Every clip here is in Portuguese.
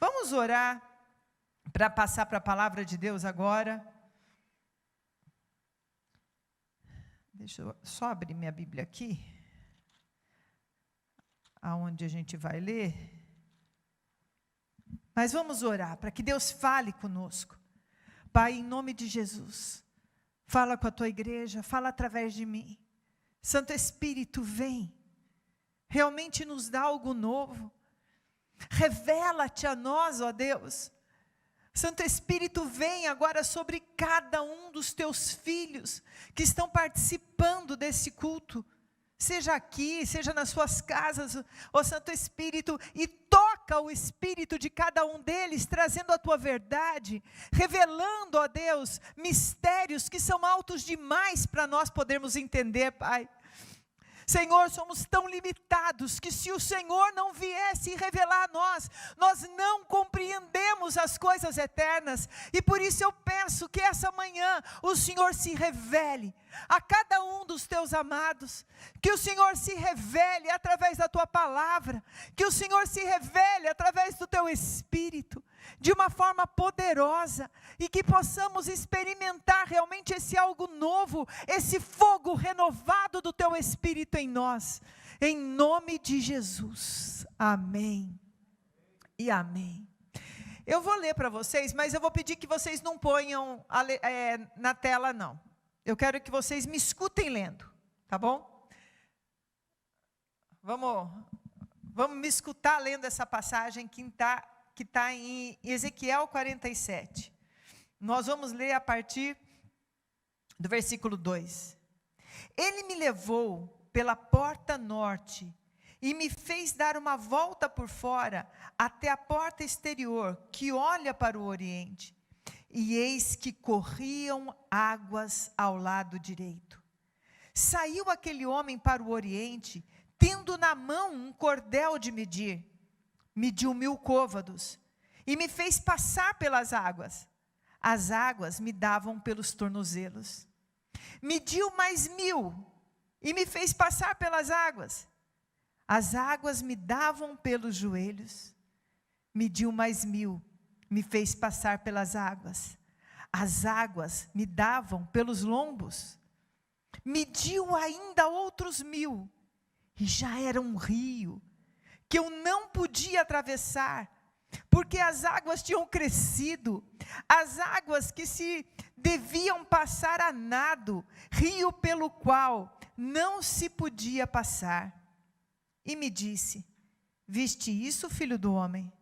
Vamos orar para passar para a palavra de Deus agora. Deixa eu só abrir minha Bíblia aqui, aonde a gente vai ler. Mas vamos orar para que Deus fale conosco. Pai, em nome de Jesus, fala com a tua igreja, fala através de mim. Santo Espírito, vem, realmente nos dá algo novo. Revela-te a nós, ó Deus. Santo Espírito, vem agora sobre cada um dos teus filhos que estão participando desse culto, seja aqui, seja nas suas casas, ó Santo Espírito, e toca o espírito de cada um deles, trazendo a tua verdade, revelando, ó Deus, mistérios que são altos demais para nós podermos entender, Pai. Senhor, somos tão limitados que se o Senhor não viesse revelar a nós, nós não compreendemos as coisas eternas, e por isso eu peço que essa manhã o Senhor se revele a cada um dos teus amados, que o Senhor se revele através da tua palavra, que o Senhor se revele através do teu Espírito, de uma forma poderosa, e que possamos experimentar realmente esse algo novo, esse fogo renovado do teu Espírito em nós, em nome de Jesus, amém, e amém. Eu vou ler para vocês, mas eu vou pedir que vocês não ponham na tela não, eu quero que vocês me escutem lendo, tá bom? Vamos me escutar lendo essa passagem que está em Ezequiel 47. Nós vamos ler a partir do versículo 2. Ele me levou pela porta norte e me fez dar uma volta por fora até a porta exterior que olha para o oriente. E eis que corriam águas ao lado direito. Saiu aquele homem para o oriente, tendo na mão um cordel de medir. Mediu 1000 côvados, e me fez passar pelas águas. As águas me davam pelos tornozelos. Mediu mais 1000, e me fez passar pelas águas. As águas me davam pelos joelhos. Mediu mais 1000, me fez passar pelas águas. As águas me davam pelos lombos. Mediu ainda outros 1000, e já era um rio, que eu não podia atravessar, porque as águas tinham crescido, as águas que se deviam passar a nado, rio pelo qual não se podia passar. E me disse: viste isso, filho do homem?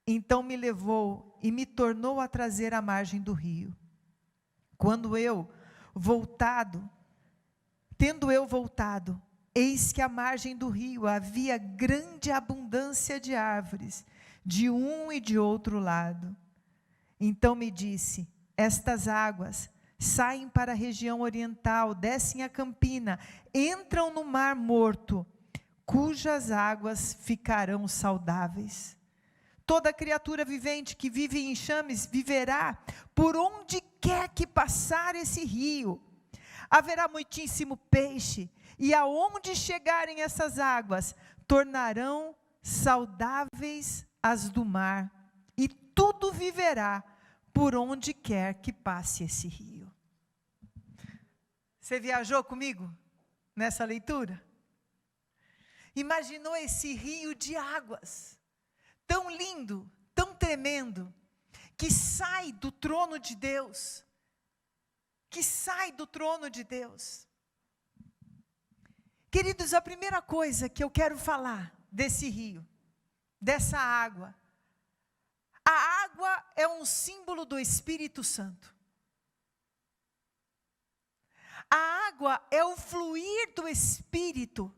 Então me levou e me tornou a trazer à margem do rio. Tendo eu voltado, eis que à margem do rio havia grande abundância de árvores, de um e de outro lado. Então me disse: estas águas saem para a região oriental, descem a campina, entram no mar morto, cujas águas ficarão saudáveis. Toda criatura vivente que vive em enxames viverá por onde quer que passar esse rio. Haverá muitíssimo peixe, e aonde chegarem essas águas, tornarão saudáveis as do mar, e tudo viverá por onde quer que passe esse rio. Você viajou comigo nessa leitura? Imaginou esse rio de águas, tão lindo, tão tremendo, que sai do trono de Deus, Queridos, a primeira coisa que eu quero falar desse rio, dessa água, a água é um símbolo do Espírito Santo. A água é o fluir do Espírito,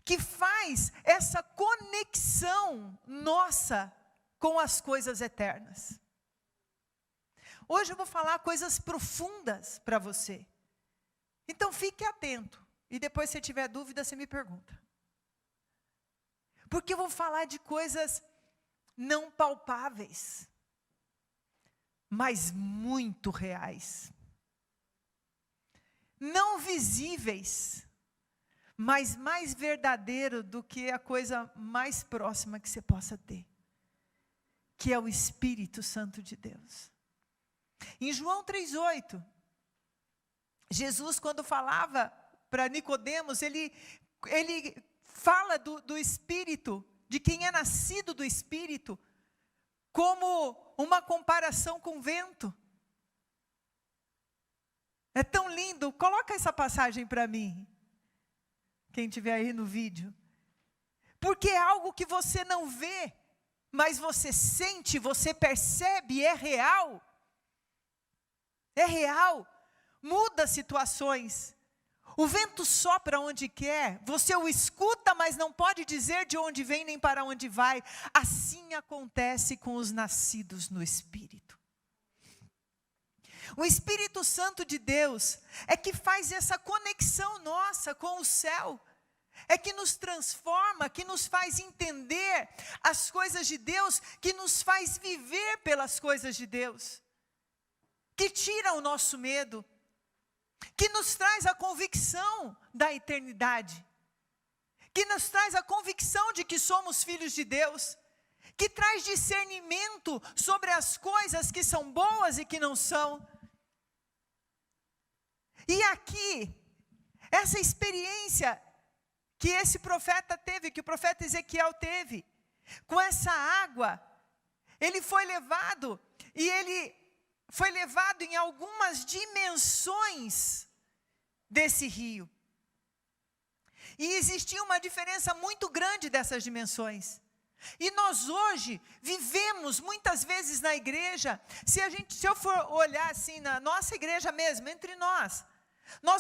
que faz essa conexão nossa com as coisas eternas. Hoje eu vou falar coisas profundas para você. Então fique atento. E depois, se tiver dúvida, você me pergunta. Porque eu vou falar de coisas não palpáveis, mas muito reais. Não visíveis, mas mais verdadeiro do que a coisa mais próxima que você possa ter. que é o Espírito Santo de Deus. Em João 3,8, Jesus, quando falava para Nicodemos, ele fala do Espírito, de quem é nascido do Espírito, como uma comparação com o vento. É tão lindo, coloca essa passagem para mim, quem estiver aí no vídeo. Porque é algo que você não vê, mas você sente, você percebe, é real. É real, muda situações. O vento sopra onde quer, você o escuta, mas não pode dizer de onde vem nem para onde vai. Assim acontece com os nascidos no Espírito. O Espírito Santo de Deus é que faz essa conexão nossa com o céu. É que nos transforma, que nos faz entender as coisas de Deus, que nos faz viver pelas coisas de Deus. Que tira o nosso medo, que nos traz a convicção da eternidade, que nos traz a convicção de que somos filhos de Deus, que traz discernimento sobre as coisas que são boas e que não são. E aqui, essa experiência que esse profeta teve, que o profeta Ezequiel teve, com essa água, ele foi levado, e ele foi levado em algumas dimensões desse rio. E existia uma diferença muito grande dessas dimensões. E nós hoje vivemos muitas vezes na igreja, se eu for olhar assim na nossa igreja mesmo, entre nós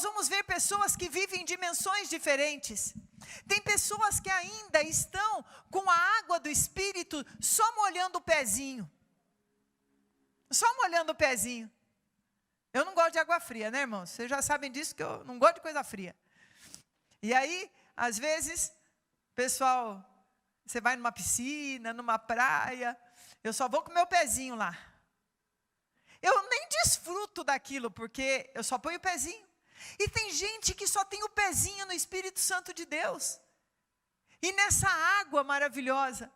vamos ver pessoas que vivem em dimensões diferentes. Tem pessoas que ainda estão com a água do Espírito só molhando o pezinho. Só molhando o pezinho. Eu não gosto de água fria, né, irmãos? Vocês já sabem disso, que eu não gosto de coisa fria. E aí, às vezes, pessoal, você vai numa piscina, numa praia, eu só vou com o meu pezinho lá. Eu nem desfruto daquilo, porque eu só ponho o pezinho. E tem gente que só tem o pezinho no Espírito Santo de Deus. E nessa água maravilhosa,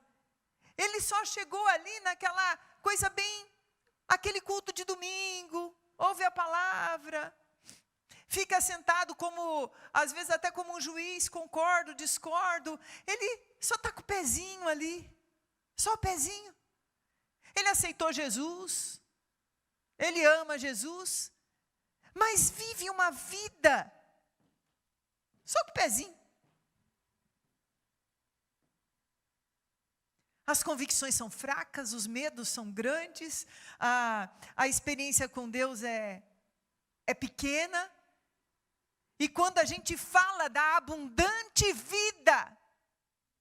ele só chegou ali naquela coisa bem, aquele culto de domingo, ouve a palavra, fica sentado como, às vezes até como um juiz, concordo, discordo. Ele só está com o pezinho ali, só o pezinho. Ele aceitou Jesus, ele ama Jesus, mas vive uma vida só com o pezinho. As convicções são fracas, os medos são grandes, a experiência com Deus é pequena. E quando a gente fala da abundante vida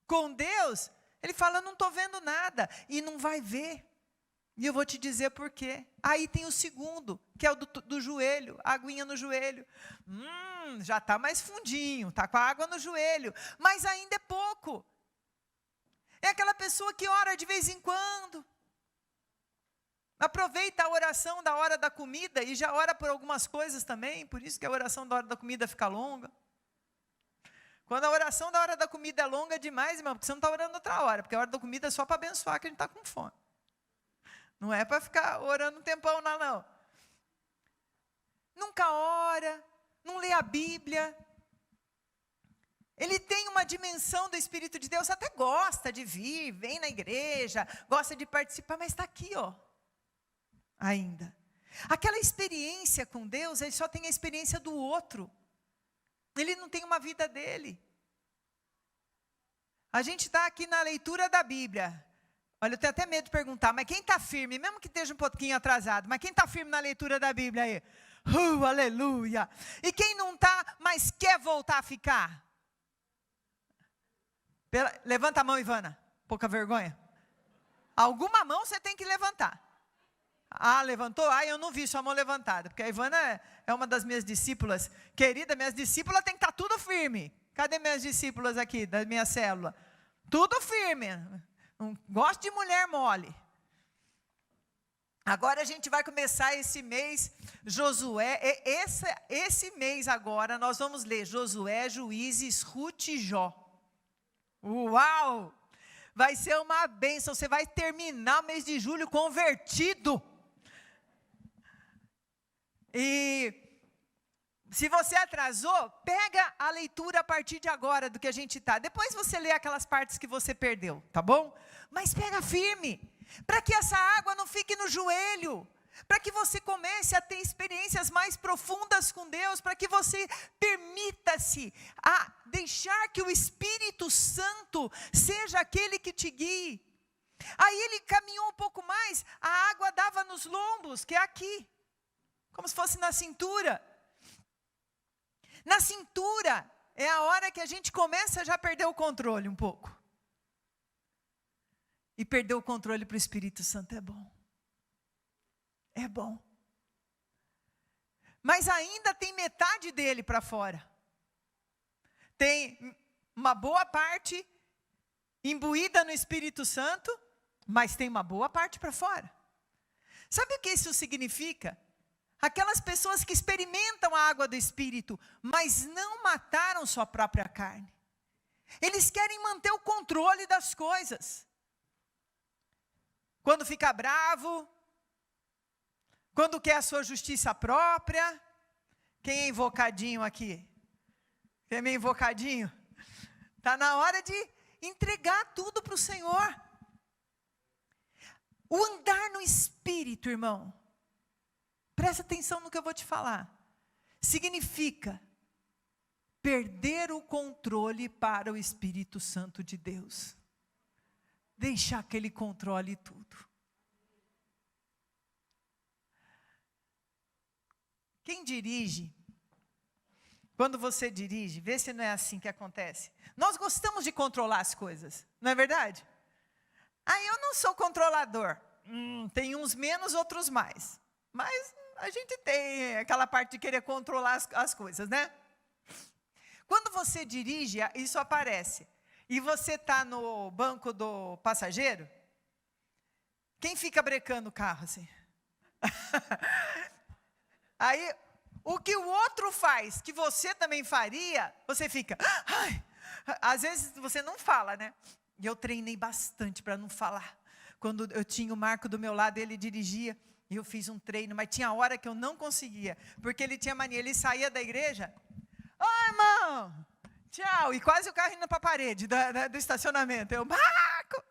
com Deus, ele fala, não estou vendo nada, e não vai ver. E eu vou te dizer por quê. Aí tem o segundo, que é o do joelho, a aguinha no joelho. Já está mais fundinho, está com a água no joelho, mas ainda é pouco. É aquela pessoa que ora de vez em quando. Aproveita a oração da hora da comida e já ora por algumas coisas também, por isso que a oração da hora da comida fica longa. Quando a oração da hora da comida é longa demais, irmão, porque você não está orando outra hora, porque a hora da comida é só para abençoar que a gente está com fome. Não é para ficar orando um tempão lá, não. Nunca ora, não lê a Bíblia. Ele tem uma dimensão do Espírito de Deus, até gosta de vir, vem na igreja, gosta de participar, mas está aqui, ó, ainda. Aquela experiência com Deus, ele só tem a experiência do outro. Ele não tem uma vida dele. A gente está aqui na leitura da Bíblia. Olha, eu tenho até medo de perguntar, mas quem está firme, mesmo que esteja um pouquinho atrasado, mas quem está firme na leitura da Bíblia aí? Aleluia! E quem não está, mas quer voltar a ficar? Levanta a mão, Ivana, pouca vergonha. Alguma mão você tem que levantar. Levantou? Eu não vi sua mão levantada, porque a Ivana é uma das minhas discípulas. Querida, minhas discípulas tem que estar tudo firme. Cadê minhas discípulas aqui, da minha célula? Tudo firme. Não gosto de mulher mole. Agora a gente vai começar esse mês, Josué, esse mês agora, nós vamos ler Josué, Juízes, Ruth e Jó. Uau! Vai ser uma bênção, você vai terminar o mês de julho convertido. E se você atrasou, pega a leitura a partir de agora do que a gente está. Depois você lê aquelas partes que você perdeu, tá bom? Mas pega firme, para que essa água não fique no joelho, para que você comece a ter experiências mais profundas com Deus, para que você permita-se a deixar que o Espírito Santo seja aquele que te guie. Aí ele caminhou um pouco mais, a água dava nos lombos, que é aqui, como se fosse na cintura. Na cintura é a hora que a gente começa a já perder o controle um pouco. E perder o controle para o Espírito Santo é bom. É bom. Mas ainda tem metade dele para fora. Tem uma boa parte imbuída no Espírito Santo, mas tem uma boa parte para fora. Sabe o que isso significa? Aquelas pessoas que experimentam a água do Espírito, mas não mataram sua própria carne. Eles querem manter o controle das coisas. Quando fica bravo, quando quer a sua justiça própria. Quem é invocadinho aqui? Quem é meio invocadinho? Está na hora de entregar tudo para o Senhor. O andar no Espírito, irmão, presta atenção no que eu vou te falar, significa perder o controle para o Espírito Santo de Deus. Deixar que Ele controle tudo. Quem dirige, quando você dirige, vê se não é assim que acontece. Nós gostamos de controlar as coisas, não é verdade? Eu não sou controlador. Tem uns menos, outros mais. Mas a gente tem aquela parte de querer controlar as coisas, né? Quando você dirige, isso aparece. E você está no banco do passageiro, quem fica brecando o carro assim? Aí, o que o outro faz, que você também faria, você fica, ai. Às vezes você não fala, né? E eu treinei bastante para não falar. Quando eu tinha o Marco do meu lado, ele dirigia, e eu fiz um treino, mas tinha hora que eu não conseguia, porque ele tinha mania, ele saía da igreja, oi, irmão, tchau, e quase o carro indo para a parede do estacionamento. Eu, Marco,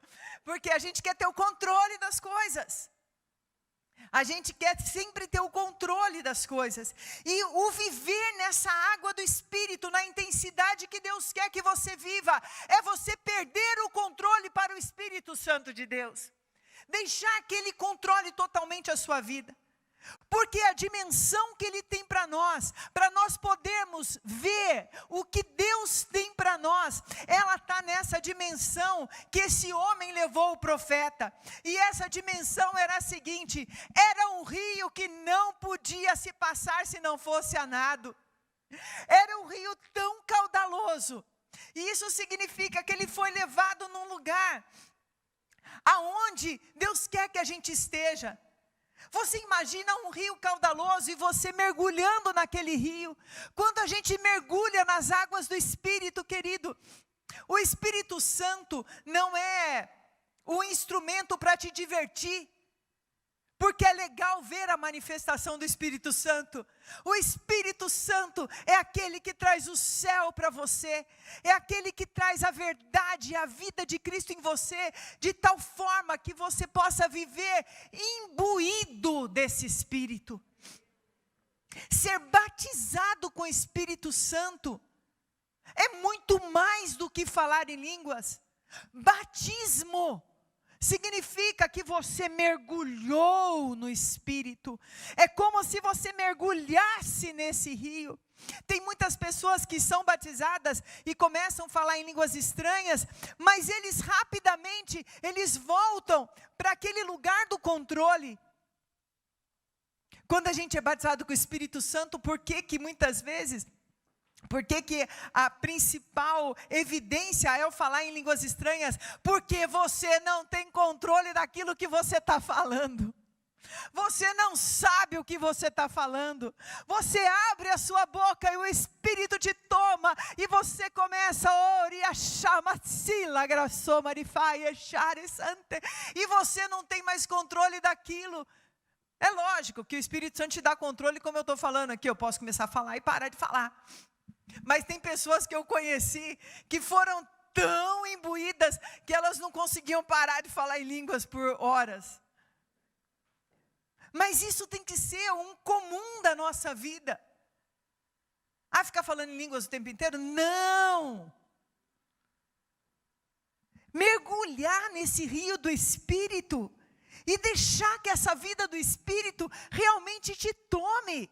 porque a gente quer ter o controle das coisas. A gente quer sempre ter o controle das coisas. E o viver nessa água do Espírito, na intensidade que Deus quer que você viva, é você perder o controle para o Espírito Santo de Deus. Deixar que Ele controle totalmente a sua vida. Porque a dimensão que Ele tem para nós podermos ver o que Deus tem para nós, ela está nessa dimensão que esse homem levou o profeta. E essa dimensão era a seguinte: era um rio que não podia se passar se não fosse a nado. Era um rio tão caudaloso. E isso significa que ele foi levado num lugar aonde Deus quer que a gente esteja. Você imagina um rio caudaloso e você mergulhando naquele rio. Quando a gente mergulha nas águas do Espírito, querido, o Espírito Santo não é um instrumento para te divertir, porque é legal ver a manifestação do Espírito Santo. O Espírito Santo é aquele que traz o céu para você, é aquele que traz a verdade e a vida de Cristo em você, de tal forma que você possa viver imbuído desse Espírito. Ser batizado com o Espírito Santo é muito mais do que falar em línguas. Batismo significa que você mergulhou no Espírito. É como se você mergulhasse nesse rio. Tem muitas pessoas que são batizadas e começam a falar em línguas estranhas, mas eles rapidamente, eles voltam para aquele lugar do controle. Quando a gente é batizado com o Espírito Santo, por que muitas vezes... Por que a principal evidência é eu falar em línguas estranhas? Porque você não tem controle daquilo que você está falando. Você não sabe o que você está falando. Você abre a sua boca e o Espírito te toma. E você começa a orar, e você não tem mais controle daquilo. É lógico que o Espírito Santo te dá controle, como eu estou falando aqui. Eu posso começar a falar e parar de falar. Mas tem pessoas que eu conheci que foram tão imbuídas que elas não conseguiam parar de falar em línguas por horas. Mas isso tem que ser um comum da nossa vida. Ficar falando em línguas o tempo inteiro? Não! Mergulhar nesse rio do Espírito e deixar que essa vida do Espírito realmente te tome.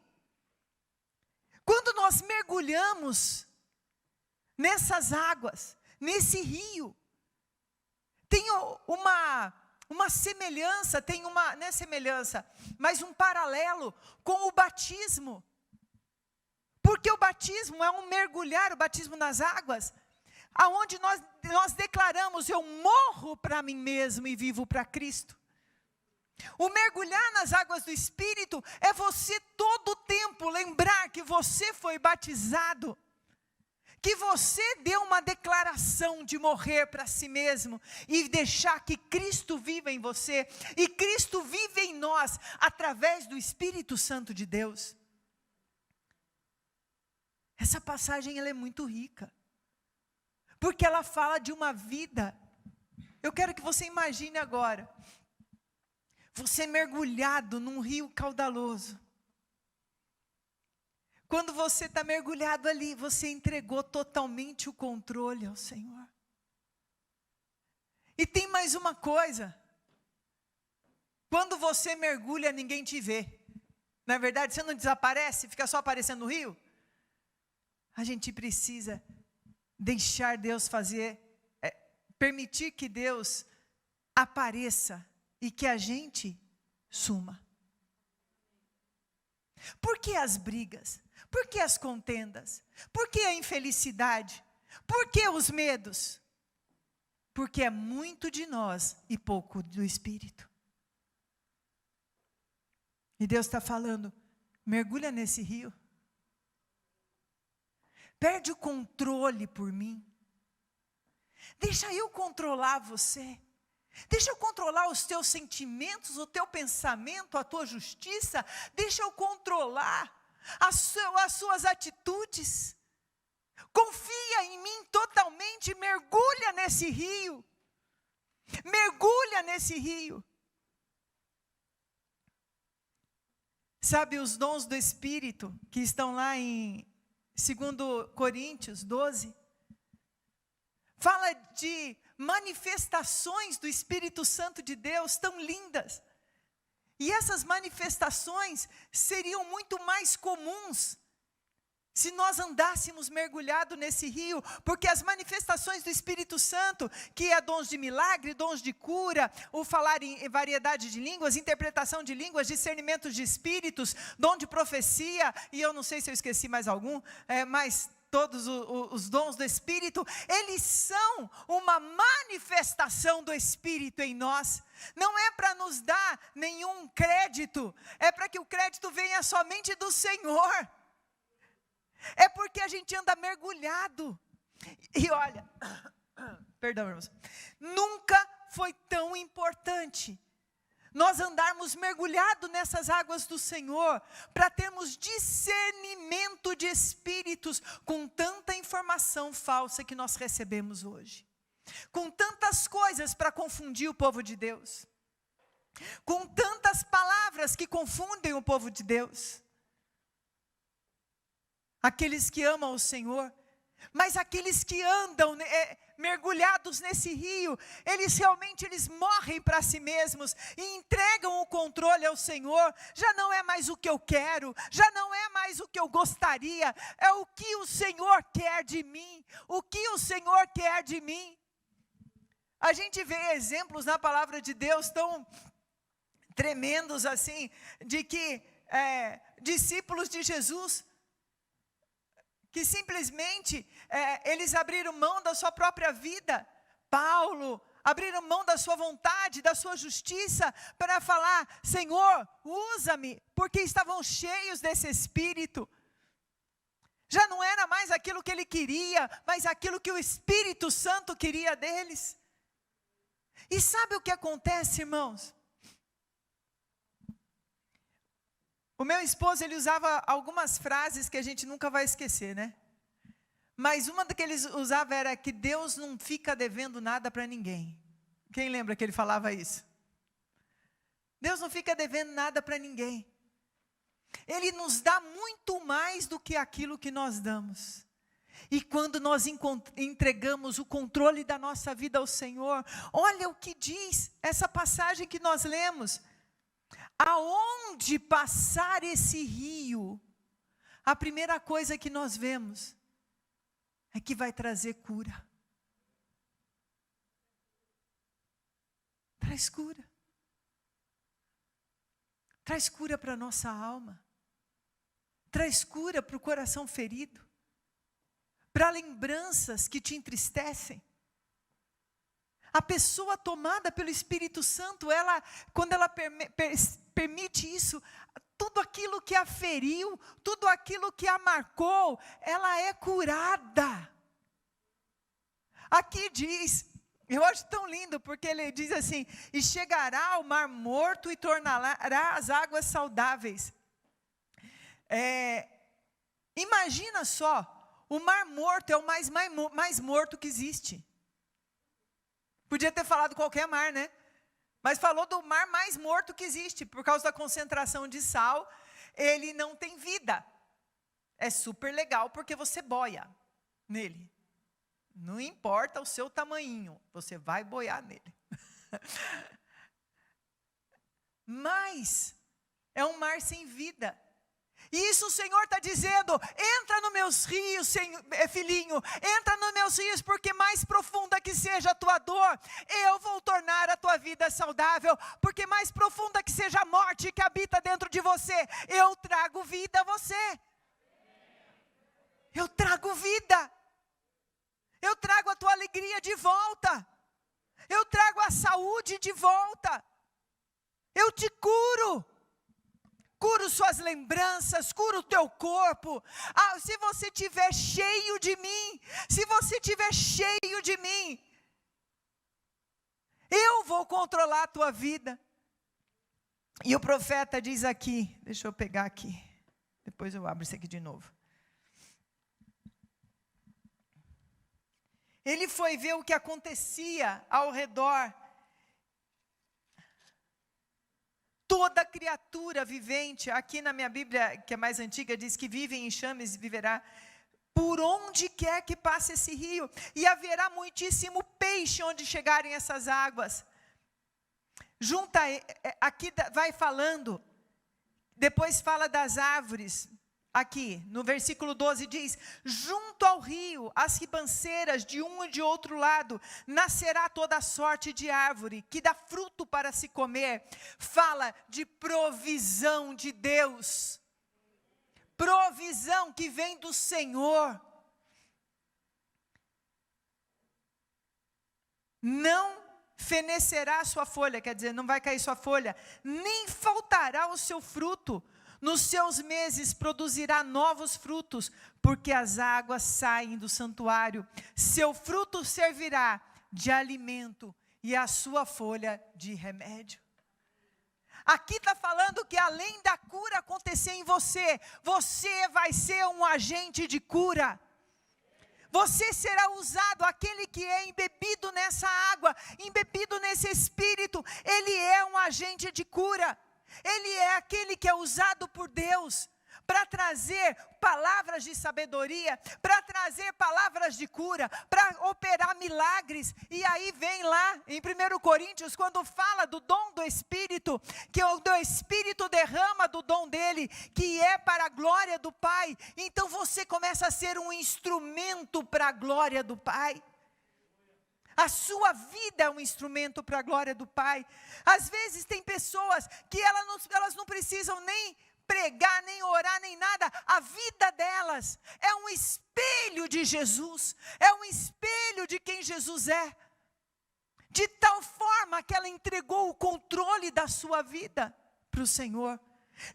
Quando nós mergulhamos nessas águas, nesse rio, tem uma semelhança, não é semelhança, mas um paralelo com o batismo. Porque o batismo é um mergulhar, o batismo nas águas, aonde nós declaramos: eu morro para mim mesmo e vivo para Cristo. O mergulhar nas águas do Espírito é você todo o tempo lembrar que você foi batizado, que você deu uma declaração de morrer para si mesmo e deixar que Cristo viva em você, e Cristo vive em nós através do Espírito Santo de Deus. Essa passagem ela é muito rica, porque ela fala de uma vida. Eu quero que você imagine agora, você mergulhado num rio caudaloso. Quando você está mergulhado ali, você entregou totalmente o controle ao Senhor. E tem mais uma coisa. Quando você mergulha, ninguém te vê. Não é verdade? Você não desaparece, fica só aparecendo no rio. A gente precisa deixar Deus fazer, permitir que Deus apareça e que a gente suma. Por que as brigas? Por que as contendas? Por que a infelicidade? Por que os medos? Porque é muito de nós e pouco do Espírito. E Deus está falando: mergulha nesse rio. Perde o controle por mim. Deixa eu controlar você. Deixa eu controlar os teus sentimentos, o teu pensamento, a tua justiça. Deixa eu controlar as suas atitudes. Confia em mim totalmente, mergulha nesse rio. Mergulha nesse rio. Sabe, os dons do Espírito, que estão lá em 2 Coríntios 12, fala de manifestações do Espírito Santo de Deus tão lindas. E essas manifestações seriam muito mais comuns se nós andássemos mergulhado nesse rio, porque as manifestações do Espírito Santo, que é dons de milagre, dons de cura, o falar em variedade de línguas, interpretação de línguas, discernimento de espíritos, dom de profecia, e eu não sei se eu esqueci mais algum, mas todos os dons do Espírito, eles são uma manifestação do Espírito em nós. Não é para nos dar nenhum crédito, é para que o crédito venha somente do Senhor. É porque a gente anda mergulhado. E olha, perdão, irmãos, nunca foi tão importante nós andarmos mergulhado nessas águas do Senhor, para termos discernimento de espíritos, com tanta informação falsa que nós recebemos hoje, com tantas coisas para confundir o povo de Deus, com tantas palavras que confundem o povo de Deus. Aqueles que amam o Senhor, mas aqueles que andam mergulhados nesse rio, eles morrem para si mesmos e entregam o controle ao Senhor. Já não é mais o que eu quero, já não é mais o que eu gostaria, é o que o Senhor quer de mim, o que o Senhor quer de mim. A gente vê exemplos na palavra de Deus tão tremendos assim, de que discípulos de Jesus, que simplesmente eles abriram mão da sua própria vida. Paulo, abriram mão da sua vontade, da sua justiça, para falar: Senhor, usa-me, porque estavam cheios desse Espírito. Já não era mais aquilo que ele queria, mas aquilo que o Espírito Santo queria deles. E sabe o que acontece, irmãos? O meu esposo, ele usava algumas frases que a gente nunca vai esquecer, né? Mas uma que ele usava era que Deus não fica devendo nada para ninguém. Quem lembra que ele falava isso? Deus não fica devendo nada para ninguém. Ele nos dá muito mais do que aquilo que nós damos. E quando nós entregamos o controle da nossa vida ao Senhor, olha o que diz essa passagem que nós lemos. Aonde passar esse rio, a primeira coisa que nós vemos é que vai trazer cura. Traz cura. Traz cura para a nossa alma. Traz cura para o coração ferido. Para lembranças que te entristecem. A pessoa tomada pelo Espírito Santo, quando ela permite isso, tudo aquilo que a feriu, tudo aquilo que a marcou, ela é curada. Aqui diz, eu acho tão lindo, porque ele diz assim: e chegará ao mar morto e tornará as águas saudáveis. Imagina só, o mar morto é o mais morto que existe. Podia ter falado qualquer mar, né? Mas falou do mar mais morto que existe, por causa da concentração de sal, ele não tem vida. É super legal porque você boia nele. Não importa o seu tamanhinho, você vai boiar nele. Mas é um mar sem vida. E isso o Senhor está dizendo: entra nos meus rios, filhinho, entra nos meus rios, porque mais profunda que seja a tua dor, eu vou tornar a tua vida saudável, porque mais profunda que seja a morte que habita dentro de você, eu trago vida a você. Eu trago vida. Eu trago a tua alegria de volta. Eu trago a saúde de volta. Eu te curo. Curo suas lembranças, curo o teu corpo. Se você estiver cheio de mim, se você estiver cheio de mim, eu vou controlar a tua vida. E o profeta diz aqui, deixa eu pegar aqui, depois eu abro isso aqui de novo. Ele foi ver o que acontecia ao redor. Toda criatura vivente, aqui na minha Bíblia, que é mais antiga, diz que vive em enxames e viverá por onde quer que passe esse rio. E haverá muitíssimo peixe onde chegarem essas águas. Aqui vai falando, depois fala das árvores. Aqui, no versículo 12 diz: junto ao rio, as ribanceiras de um e de outro lado, nascerá toda sorte de árvore, que dá fruto para se comer. Fala de provisão de Deus. Provisão que vem do Senhor. Não fenecerá a sua folha, quer dizer, não vai cair sua folha, nem faltará o seu fruto. Nos seus meses produzirá novos frutos, porque as águas saem do santuário. Seu fruto servirá de alimento e a sua folha de remédio. Aqui está falando que além da cura acontecer em você, você vai ser um agente de cura. Você será usado, aquele que é embebido nessa água, embebido nesse Espírito, ele é um agente de cura. Ele é aquele que é usado por Deus para trazer palavras de sabedoria, para trazer palavras de cura, para operar milagres. E aí vem lá em 1 Coríntios, quando fala do dom do Espírito, que o do Espírito derrama do dom dele, que é para a glória do Pai. Então você começa a ser um instrumento para a glória do Pai. A sua vida é um instrumento para a glória do Pai. Às vezes tem pessoas que elas não precisam nem pregar, nem orar, nem nada. A vida delas é um espelho de Jesus. É um espelho de quem Jesus é. de tal forma que ela entregou o controle da sua vida para o Senhor.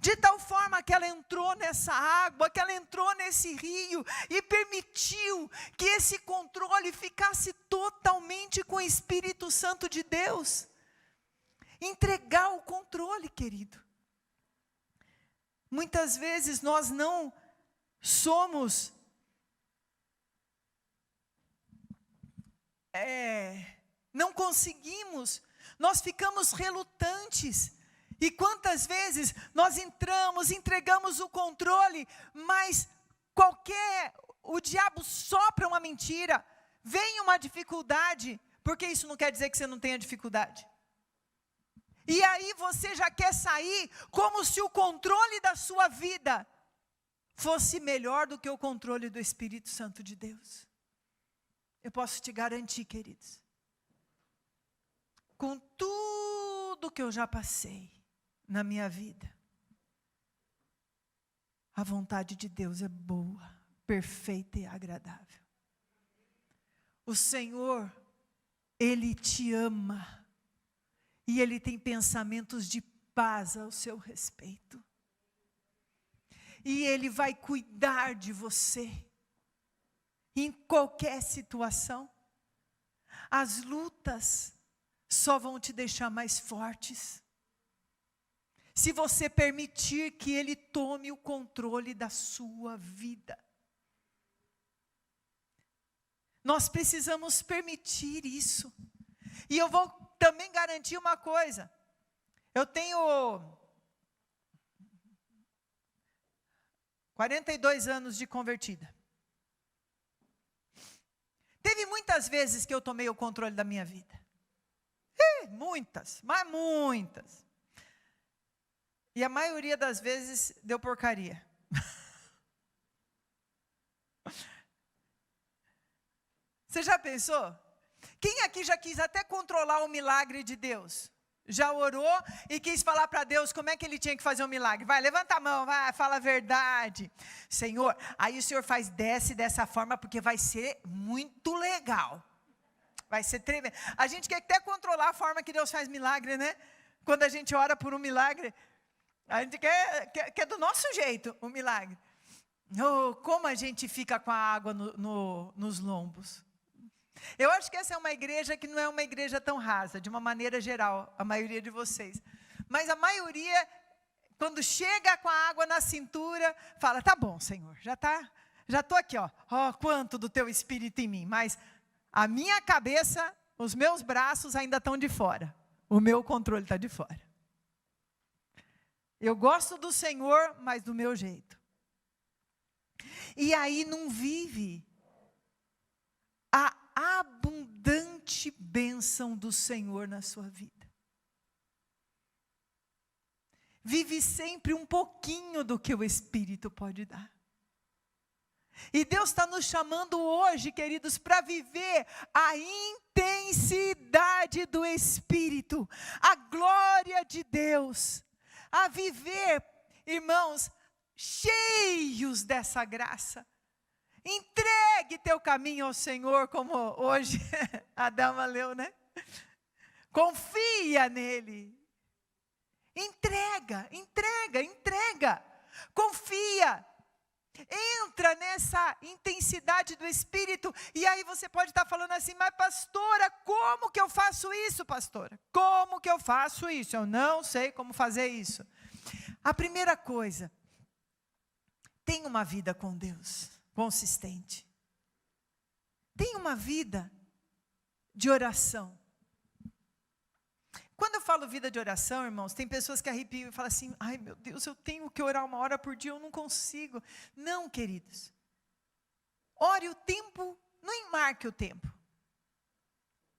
De tal forma que ela entrou nessa água, que ela entrou nesse rio e permitiu que esse controle ficasse totalmente com o Espírito Santo de Deus. Entregar o controle, querido. Muitas vezes nós não somos não conseguimos, nós ficamos relutantes. E quantas vezes nós entregamos o controle, mas o diabo sopra uma mentira, vem uma dificuldade, porque isso não quer dizer que você não tenha dificuldade. E aí você já quer sair como se o controle da sua vida fosse melhor do que o controle do Espírito Santo de Deus. Eu posso te garantir, queridos, com tudo que eu já passei na minha vida, a vontade de Deus é boa, perfeita e agradável. O Senhor, Ele te ama, e Ele tem pensamentos de paz ao seu respeito. E Ele vai cuidar de você, em qualquer situação. As lutas só vão te deixar mais fortes, se você permitir que Ele tome o controle da sua vida. Nós precisamos permitir isso. E eu vou também garantir uma coisa. Eu tenho 42 anos de convertida. Teve muitas vezes que eu tomei o controle da minha vida. Muitas, mas muitas. E a maioria das vezes deu porcaria. Você já pensou? Quem aqui já quis até controlar o milagre de Deus? Já orou e quis falar para Deus como é que Ele tinha que fazer o milagre? Vai, levanta a mão, vai, fala a verdade. Senhor, aí o Senhor desce dessa forma porque vai ser muito legal. Vai ser tremendo. A gente quer até controlar a forma que Deus faz milagre, né? Quando a gente ora por um milagre, a gente quer do nosso jeito o milagre. Oh, como a gente fica com a água nos lombos. Eu acho que essa é uma igreja que não é uma igreja tão rasa, de uma maneira geral, a maioria de vocês. Mas a maioria, quando chega com a água na cintura, fala, tá bom, Senhor, já estou aqui, ó, quanto do teu Espírito em mim. Mas a minha cabeça, os meus braços ainda estão de fora. O meu controle está de fora. Eu gosto do Senhor, mas do meu jeito. E aí não vive a abundante bênção do Senhor na sua vida. Vive sempre um pouquinho do que o Espírito pode dar. E Deus está nos chamando hoje, queridos, para viver a intensidade do Espírito, a glória de Deus, a viver, irmãos, cheios dessa graça. Entregue teu caminho ao Senhor, como hoje a dama leu, né? Confia nele. Entrega. Confia. Entra nessa intensidade do Espírito. E aí você pode estar falando assim, mas pastora, como que eu faço isso, pastora? Como que eu faço isso? Eu não sei como fazer isso. A primeira coisa, tenha uma vida com Deus consistente. Tenha uma vida de oração. Quando eu falo vida de oração, irmãos, tem pessoas que arrepiam e falam assim, ai meu Deus, eu tenho que orar 1 hora por dia, eu não consigo. Não, queridos. Ore o tempo, não enmarque o tempo.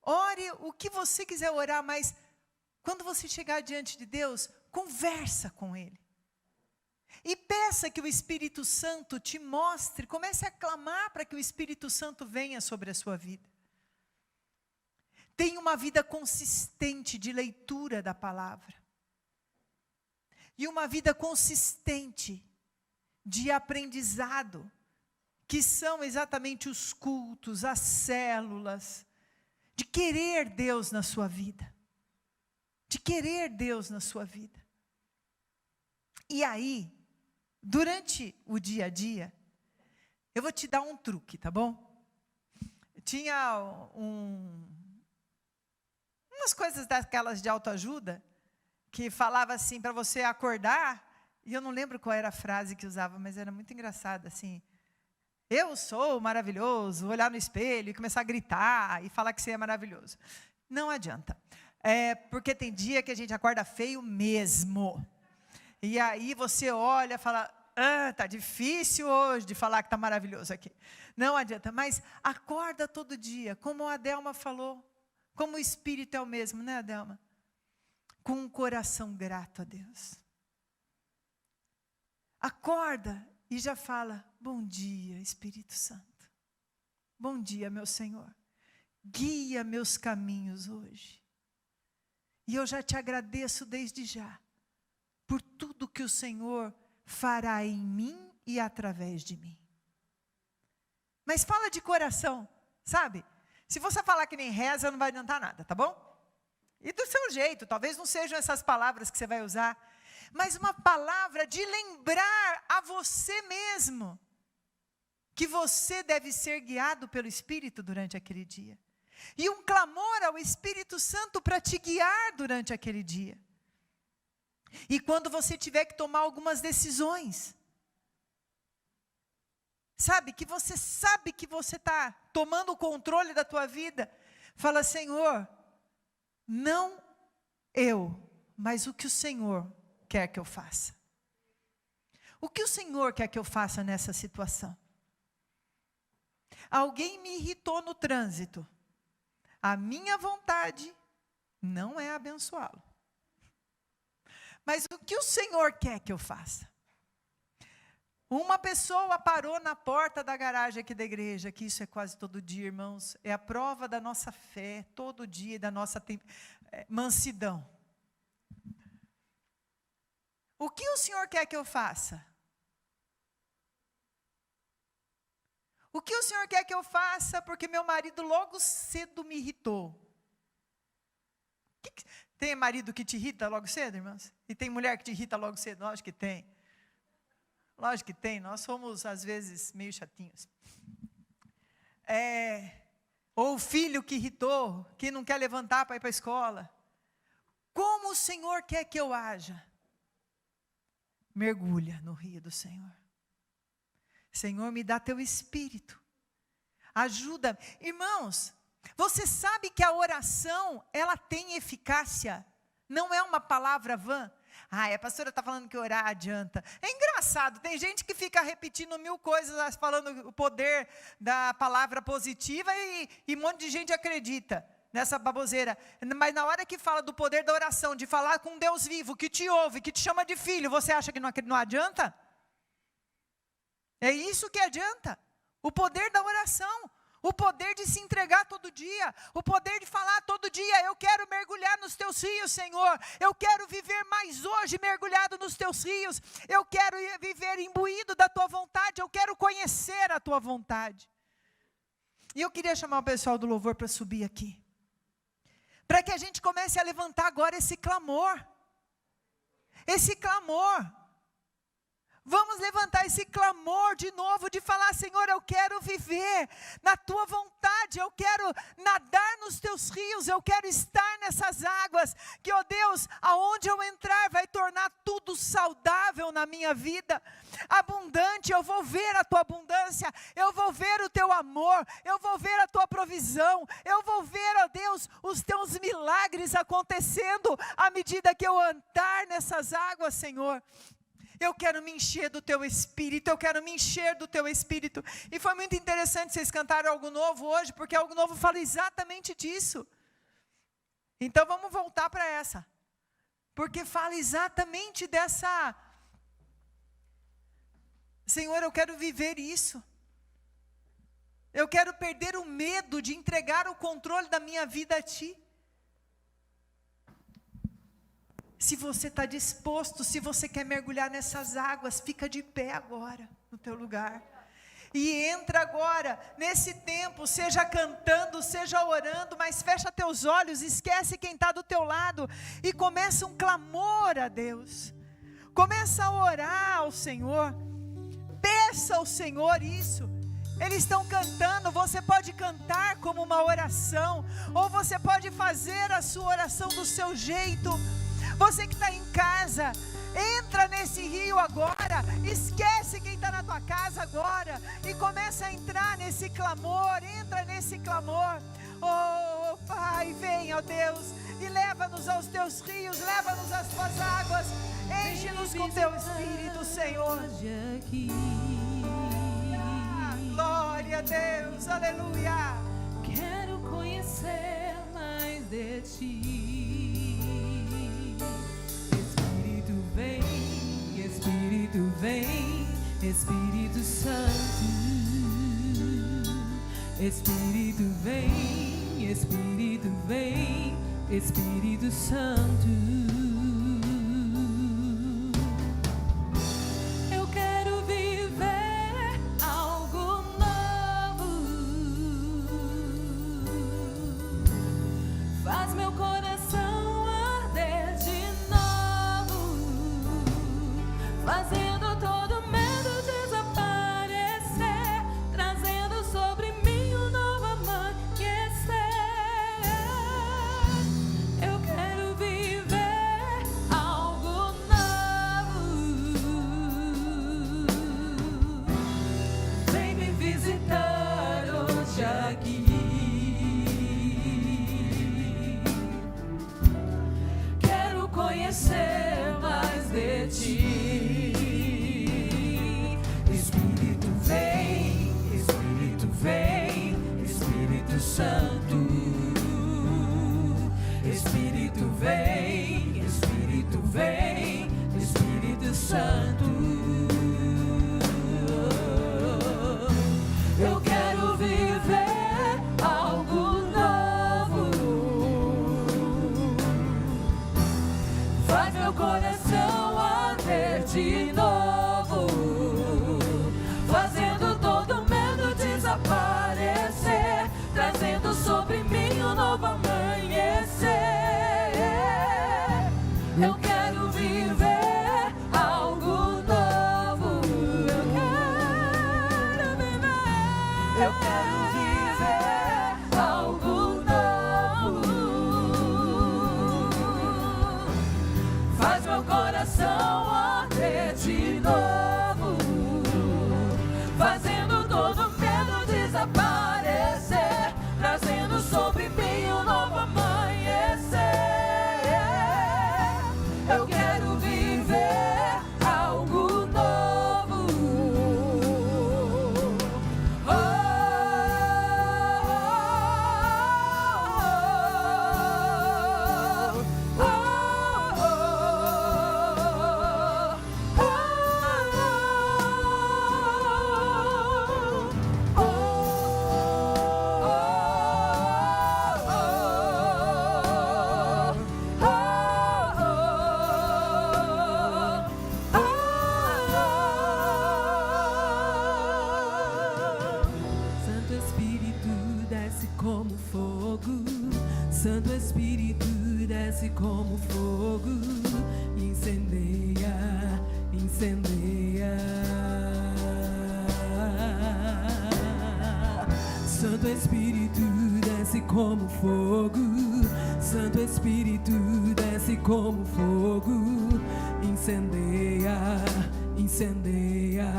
Ore o que você quiser orar, mas quando você chegar diante de Deus, conversa com Ele. E peça que o Espírito Santo te mostre, comece a clamar para que o Espírito Santo venha sobre a sua vida. Tenha uma vida consistente de leitura da palavra. E uma vida consistente de aprendizado, que são exatamente os cultos, as células. de querer Deus na sua vida. De querer Deus na sua vida. E aí, durante o dia a dia, eu vou te dar um truque, tá bom? Tinha umas coisas daquelas de autoajuda, que falava assim, para você acordar, e eu não lembro qual era a frase que usava, mas era muito engraçada, assim, eu sou maravilhoso, olhar no espelho e começar a gritar e falar que você é maravilhoso. Não adianta, porque tem dia que a gente acorda feio mesmo, e aí você olha e fala, tá difícil hoje de falar que está maravilhoso aqui. Não adianta, mas acorda todo dia, como a Adelma falou, como o Espírito é o mesmo, né, Adelma? Com um coração grato a Deus. Acorda e já fala, bom dia, Espírito Santo. Bom dia, meu Senhor. Guia meus caminhos hoje. E eu já te agradeço desde já, por tudo que o Senhor fará em mim e através de mim. Mas fala de coração, sabe? Se você falar que nem reza, não vai adiantar nada, tá bom? E do seu jeito, talvez não sejam essas palavras que você vai usar, mas uma palavra de lembrar a você mesmo, que você deve ser guiado pelo Espírito durante aquele dia. E um clamor ao Espírito Santo para te guiar durante aquele dia. E quando você tiver que tomar algumas decisões, sabe que você está tomando o controle da tua vida, fala, Senhor, não eu, mas o que o Senhor quer que eu faça. O que o Senhor quer que eu faça nessa situação? Alguém me irritou no trânsito. A minha vontade não é abençoá-lo. Mas o que o Senhor quer que eu faça? Uma pessoa parou na porta da garagem aqui da igreja, que isso é quase todo dia, irmãos, é a prova da nossa fé, todo dia, da nossa mansidão. O que o Senhor quer que eu faça? O que o Senhor quer que eu faça, porque meu marido logo cedo me irritou? Tem marido que te irrita logo cedo, irmãos? E tem mulher que te irrita logo cedo? Lógico que tem. Lógico que tem, nós somos às vezes meio chatinhos. Ou o filho que irritou, que não quer levantar para ir para a escola. Como o Senhor quer que eu haja? Mergulha no rio do Senhor. Senhor, me dá teu Espírito. Ajuda. Irmãos, você sabe que a oração, ela tem eficácia. Não é uma palavra vã. A pastora está falando que orar adianta. É engraçado, tem gente que fica repetindo 1000 coisas, falando o poder da palavra positiva e um monte de gente acredita nessa baboseira. Mas na hora que fala do poder da oração, de falar com Deus vivo, que te ouve, que te chama de filho, você acha que não adianta? É isso que adianta. O poder da oração. O poder de se entregar todo dia, o poder de falar todo dia, eu quero mergulhar nos teus rios, Senhor, eu quero viver mais hoje mergulhado nos teus rios, eu quero viver imbuído da tua vontade, eu quero conhecer a tua vontade. E eu queria chamar o pessoal do louvor para subir aqui, para que a gente comece a levantar agora esse clamor, vamos levantar esse clamor de novo, de falar, Senhor, eu quero viver na tua vontade, eu quero nadar nos teus rios, eu quero estar nessas águas, que, ó Deus, aonde eu entrar vai tornar tudo saudável na minha vida, abundante, eu vou ver a tua abundância, eu vou ver o teu amor, eu vou ver a tua provisão, eu vou ver, ó Deus, os teus milagres acontecendo, à medida que eu andar nessas águas, Senhor. Eu quero me encher do teu Espírito, eu quero me encher do teu Espírito. E foi muito interessante vocês cantarem Algo Novo hoje, porque Algo Novo fala exatamente disso. Então vamos voltar para essa, porque fala exatamente dessa, Senhor, eu quero viver isso. Eu quero perder o medo de entregar o controle da minha vida a Ti. Se você está disposto, se você quer mergulhar nessas águas, fica de pé agora, no teu lugar. E entra agora nesse tempo, seja cantando, seja orando, mas fecha teus olhos, esquece quem está do teu lado e começa um clamor a Deus. Começa a orar ao Senhor. Peça ao Senhor isso. Eles estão cantando, você pode cantar como uma oração, ou você pode fazer a sua oração do seu jeito. Você que está em casa, entra nesse rio agora, esquece quem está na tua casa agora, e começa a entrar nesse clamor, entra nesse clamor. Oh Pai, vem, ó Deus, e leva-nos aos teus rios, leva-nos às tuas águas, enche-nos com teu Espírito, Senhor. Glória a Deus, aleluia. Quero conhecer mais de ti. Espírito vem, Espírito vem, Espírito Santo. Espírito vem, Espírito vem, Espírito Santo. Santo Espírito desce como fogo, incendeia, incendeia. Santo Espírito desce como fogo, Santo Espírito desce como fogo, incendeia, incendeia.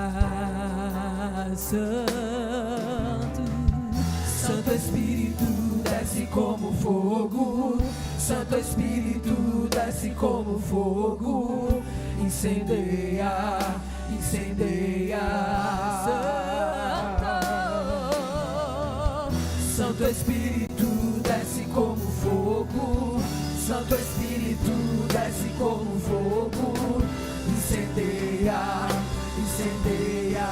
Santo Espírito desce como fogo, Santo Espírito desce como fogo, incendeia, incendeia. Santo Espírito desce como fogo, Santo Espírito desce como fogo, incendeia, incendeia.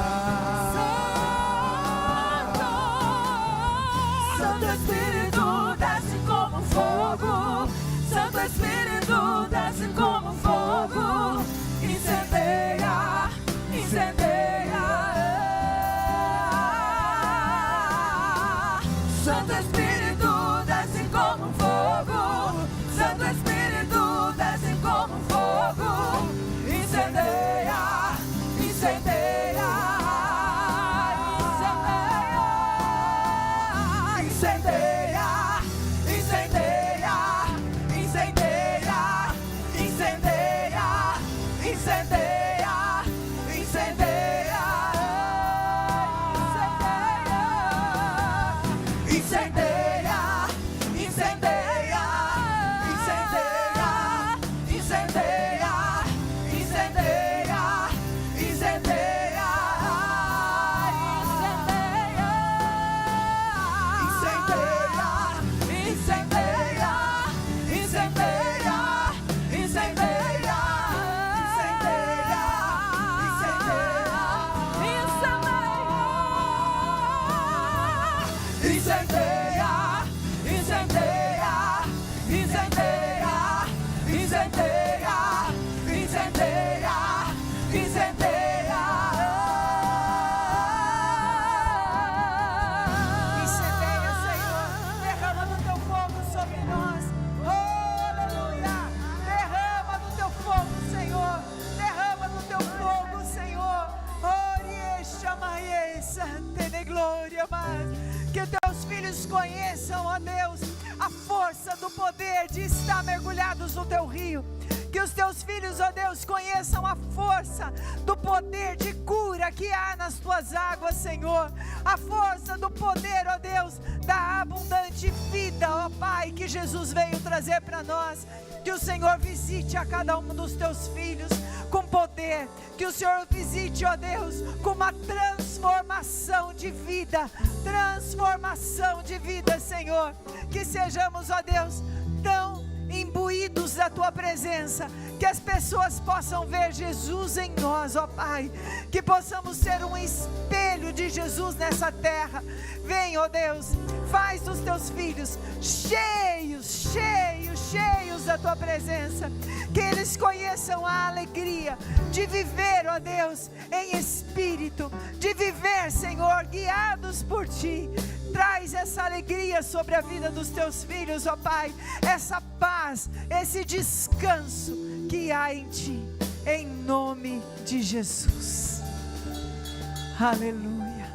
Santo Espírito desce como fogo, Santo Espírito desce como fogo, incendeia, incendeia. incendeia, incendeia, incendeia, incendeia, incendeia, incendeia, incendeia, incendeia, incendeia, incendeia, incendeia, que teus filhos conheçam, ó Deus, a força do poder de estar mergulhados no teu rio. Que os teus filhos, ó Deus, conheçam a força do poder de cura que há nas tuas águas, Senhor. A força do poder, ó Deus, da abundante vida, ó Pai, que Jesus veio trazer para nós. Que o Senhor visite a cada um dos teus filhos com poder. Que o Senhor visite, ó Deus, com uma transformação de vida. Transformação de vida, Senhor. Que sejamos, ó Deus, tão imbuídos da tua presença, que as pessoas possam ver Jesus em nós, ó Pai, que possamos ser um espelho de Jesus nessa terra. Vem, ó Deus, faz dos teus filhos cheios, cheios, cheios da tua presença, que eles conheçam a alegria de viver, ó Deus, em espírito, de viver, Senhor, guiados por ti. Traz essa alegria sobre a vida dos teus filhos, ó Pai, essa paz, esse descanso que há em ti, em nome de Jesus. Aleluia.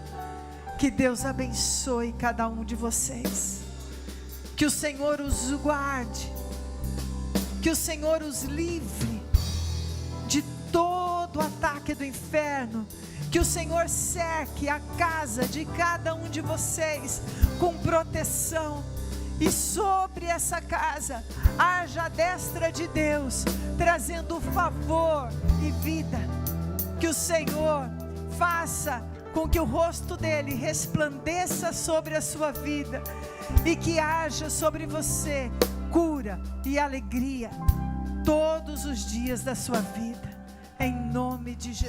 Que Deus abençoe cada um de vocês, que o Senhor os guarde, que o Senhor os livre de todo ataque do inferno. Que o Senhor cerque a casa de cada um de vocês com proteção. E sobre essa casa haja a destra de Deus, trazendo favor e vida. Que o Senhor faça com que o rosto dele resplandeça sobre a sua vida. E que haja sobre você cura e alegria todos os dias da sua vida. Em nome de Jesus.